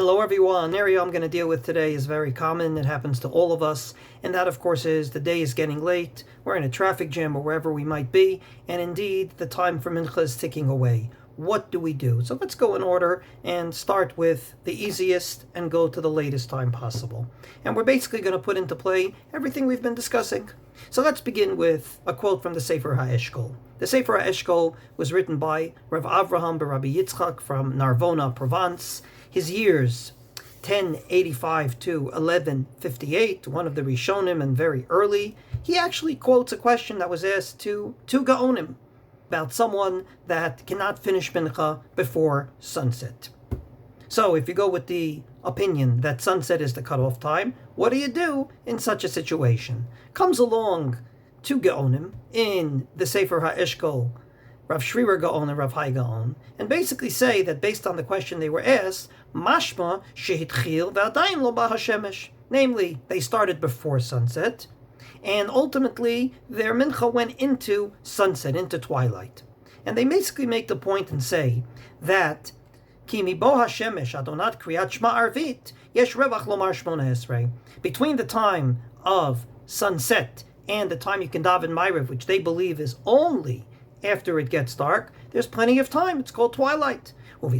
Hello everyone. The area I'm going to deal with today is very common. It happens to all of us. And that, of course, is the day is getting late. We're in a traffic jam or wherever we might be. And indeed, the time for Mincha is ticking away. What do we do? So let's go in order and start with the easiest and go to the latest time possible. And we're basically going to put into play everything we've been discussing. So let's begin with a quote from the Sefer HaEshkol. The Sefer HaEshkol was written by Rav Avraham Barabi Yitzchak from Narbona, Provence. His years, 1085 to 1158, one of the Rishonim and very early. He actually quotes a question that was asked to Gaonim about someone that cannot finish Mincha before sunset. So if you go with the opinion that sunset is the cutoff time, what do you do in such a situation? Comes along two Gaonim in the Sefer HaEshkol, Rav Shriver Gaon and Rav Hai Gaon, and basically say that based on the question they were asked, mashma shehitchil v'adayin lo ba hashemesh. Namely, they started before sunset, and ultimately their mincha went into sunset, into twilight. And they basically make the point and say that ki mibo hashemesh adonat kriyat shma arvit yesh revach lomar shmona esrei. Between the time of sunset and the time you can daven Ma'ariv, which they believe is only after it gets dark, there's plenty of time. It's called twilight. And say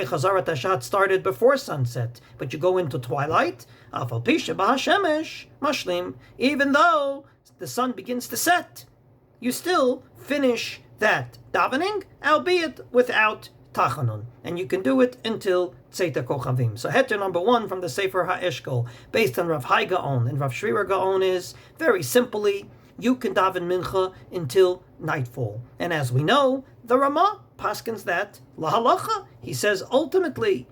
Chazarat Hashat started before sunset, but you go into twilight, even though the sun begins to set, you still finish that davening, albeit without Tachanun, and you can do it until Tzeit Kochavim. So heter number one from the Sefer HaEshkol, based on Rav Hai Gaon and Rav Shriver Gaon, is very simply, you can daven Mincha until nightfall. And as we know, the Ramah paskins that lahalacha. He says ultimately,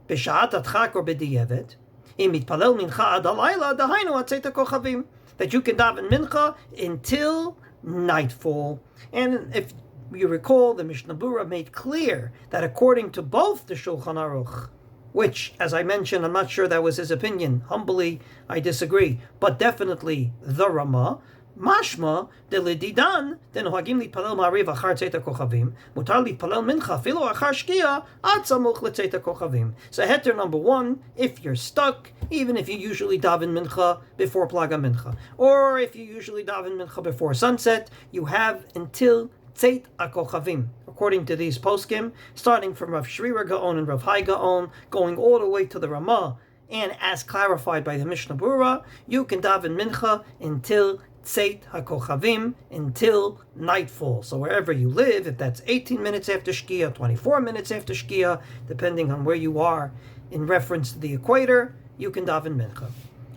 b'shat adchak or b'diyevet, im mitpalel mincha ad halayla dahainu ad Tzeit Kochavim, that you can daven Mincha until nightfall. And if you recall, the Mishnah Berurah made clear that according to both the Shulchan Aruch, which, as I mentioned, I'm not sure that was his opinion. Humbly, I disagree. But definitely the Ramah, mashma de ledidan den nohagim litpalel ma'ariv achar tzeit kochavim, mutar litpalel mincha filo achar shkia ad samuch letzeit kochavim. So heter number one, if you're stuck, even if you usually daven mincha before plaga mincha, or if you usually daven mincha before sunset, you have until Tzeit HaKochavim, according to these poskim, starting from Rav Shriver Gaon and Rav Hai Gaon, going all the way to the Ramah, and as clarified by the Mishnah Berurah, you can daven mincha until Tzeit HaKochavim, until nightfall. So wherever you live, if that's 18 minutes after Shkia, 24 minutes after Shkia, depending on where you are in reference to the equator, you can daven mincha.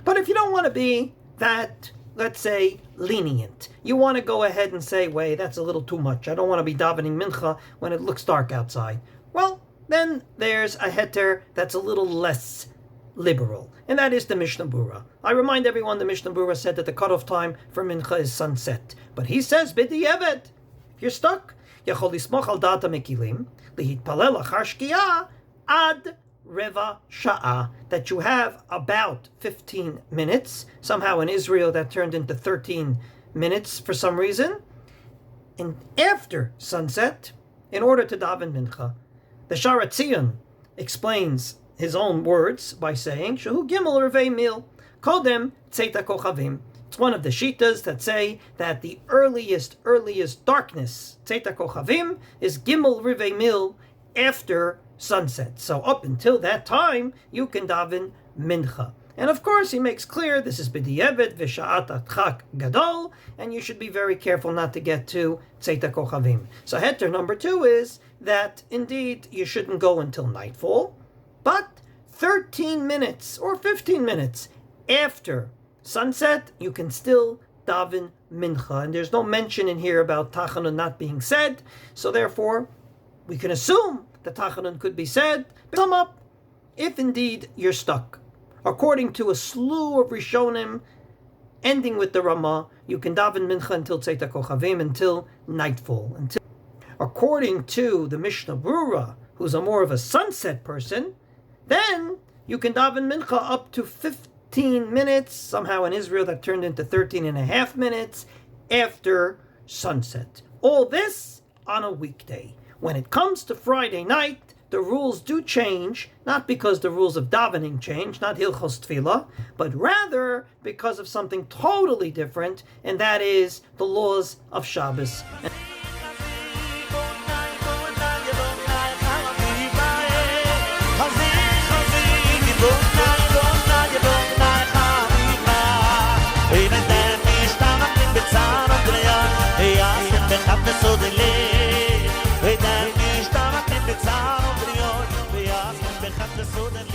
But if you don't want to be that, let's say, lenient, you want to go ahead and say, wait, that's a little too much. I don't want to be davening mincha when it looks dark outside. Well, then there's a heter that's a little less liberal, and that is the Mishnah Berurah. I remind everyone the Mishnah Berurah said that the cutoff time for mincha is sunset. But he says, b'di'evet, if you're stuck, yachol lismoch al data mekilim, lihitpalel achar shkia ad Reva Sha'ah, that you have about 15 minutes. Somehow in Israel that turned into 13 minutes for some reason. And after sunset, in order to daven mincha, the Shara Tzion explains his own words by saying, Shehu Gimel Revei Mil, Kodem Tzeit HaKochavim. It's one of the shitas that say that the earliest darkness, Tzeit HaKochavim, is Gimel Revei Mil, after sunset. So up until that time, you can daven mincha. And of course, he makes clear this is b'di'evet v'sha'at adchak gadol, and you should be very careful not to get to Tzeit HaKochavim. So heter number two is that indeed you shouldn't go until nightfall, but 13 minutes or 15 minutes after sunset, you can still daven mincha. And there's no mention in here about tachanun not being said, so therefore we can assume the Tachanun could be said. Sum up, if indeed you're stuck. According to a slew of Rishonim, ending with the Ramah, you can daven mincha until Tzeit HaKochavim, until nightfall. According to the Mishnah Berurah, who's a more of a sunset person, then you can daven mincha up to 15 minutes. Somehow in Israel that turned into 13 and a half minutes after sunset. All this on a weekday. When it comes to Friday night, the rules do change, not because the rules of davening change, not Hilchos Tefillah, but rather because of something totally different, and that is the laws of Shabbos. So